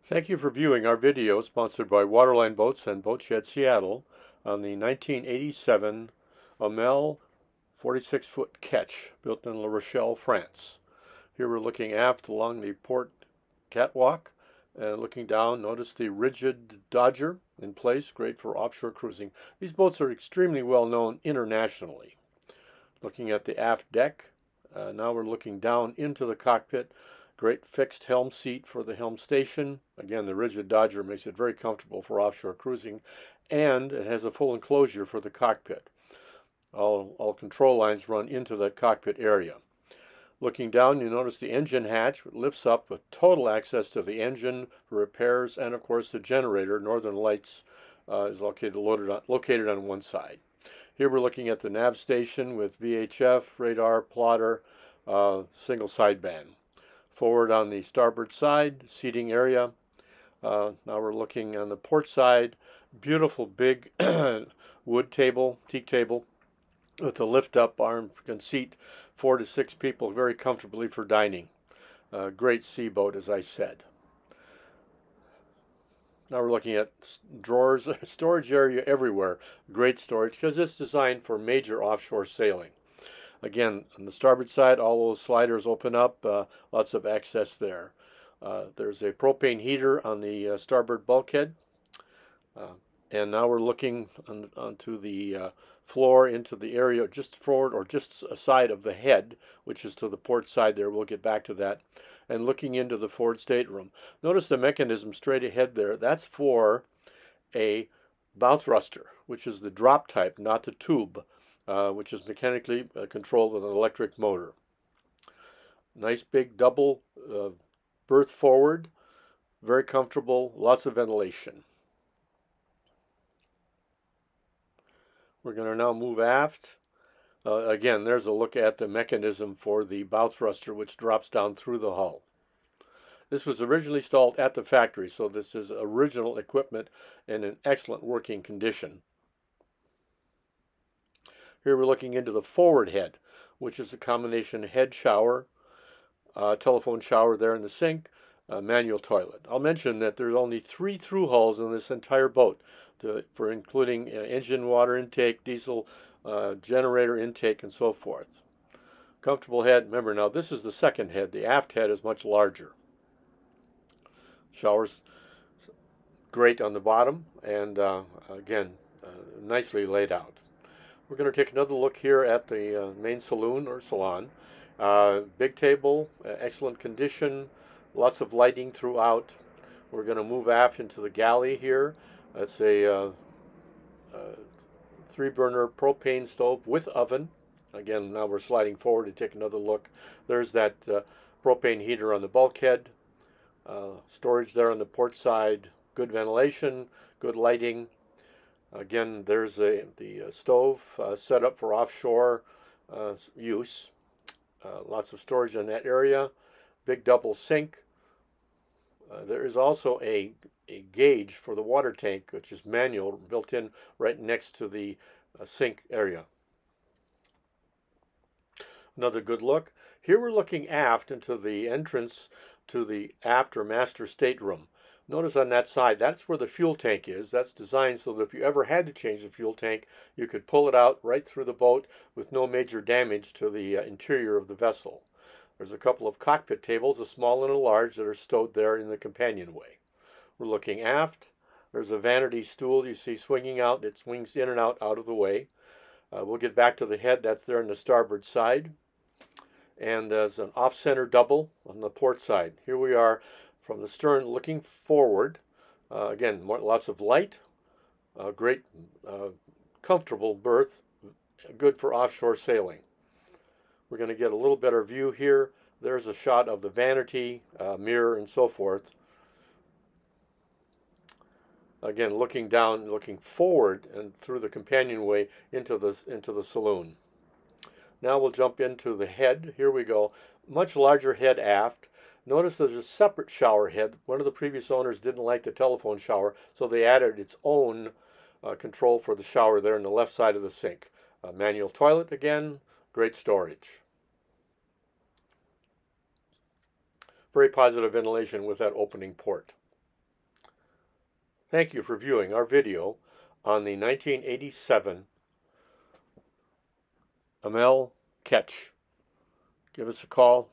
Thank you for viewing our video sponsored by Waterline Boats and Boat Shed Seattle on the 1987 Hamel 46-foot ketch built in La Rochelle, France. Here we're looking aft along the port catwalk and looking down. Notice the rigid Dodger in place, great for offshore cruising. These boats are extremely well known internationally. Looking at the aft deck, now we're looking down into the cockpit. Great fixed helm seat for the helm station. Again, the rigid Dodger makes it very comfortable for offshore cruising, and it has a full enclosure for the cockpit. All control lines run into that cockpit area. Looking down, you notice the engine hatch lifts up with total access to the engine for repairs, and of course the generator, Northern Lights, is located on one side. Here we're looking at the nav station with VHF, radar, plotter, single sideband. Forward on the starboard side, seating area. Now we're looking on the port side. Beautiful big wood table, teak table, with a lift-up arm. Can seat 4 to 6 people very comfortably for dining. Great sea boat, as I said. Now we're looking at drawers, storage area everywhere. Great storage because it's designed for major offshore sailing. Again, on the starboard side, all those sliders open up, lots of access there. There's a propane heater on the starboard bulkhead. And now we're looking onto the floor into the area just forward or just aside of the head, which is to the port side there. We'll get back to that. And looking into the forward stateroom. Notice the mechanism straight ahead there. That's for a bow thruster, which is the drop type, not the tube. Which is mechanically controlled with an electric motor. Nice big double berth forward, very comfortable, lots of ventilation. We're going to now move aft. Again, there's a look at the mechanism for the bow thruster, which drops down through the hull. This was originally installed at the factory, so this is original equipment in an excellent working condition. Here we're looking into the forward head, which is a combination head shower, telephone shower there in the sink, manual toilet. I'll mention that there's only 3 through hulls in this entire boat for including engine water intake, diesel generator intake, and so forth. Comfortable head. Remember now, this is the second head. The aft head is much larger. Showers great on the bottom, and again, nicely laid out. We're going to take another look here at the main saloon or salon. Big table, excellent condition, lots of lighting throughout. We're going to move aft into the galley here. It's a 3-burner propane stove with oven. Again, now we're sliding forward to take another look. There's that propane heater on the bulkhead. Storage there on the port side. Good ventilation, good lighting. Again, there's the stove set up for offshore use. Lots of storage in that area. Big double sink. There is also a gauge for the water tank, which is manual, built in right next to the sink area. Another good look. Here we're looking aft into the entrance to the aft or master stateroom. Notice on that side, that's where the fuel tank is. That's designed so that if you ever had to change the fuel tank, you could pull it out right through the boat with no major damage to the interior of the vessel. There's a couple of cockpit tables, a small and a large, that are stowed there in the companionway. We're looking aft. There's a vanity stool you see swinging out. It swings in and out of the way. We'll get back to the head. That's there on the starboard side. And there's an off-center double on the port side. Here we are from the stern looking forward. Again, lots of light, great comfortable berth, good for offshore sailing. We're going to get a little better view here. There's a shot of the vanity, mirror, and so forth. Again, looking down, looking forward and through the companionway into the saloon. Now we'll jump into the head. Here we go. Much larger head aft. Notice there's a separate shower head. One of the previous owners didn't like the telephone shower, so they added its own control for the shower there on the left side of the sink. Manual toilet again, great storage. Very positive ventilation with that opening port. Thank you for viewing our video on the 1987 Amel Ketch. Give us a call,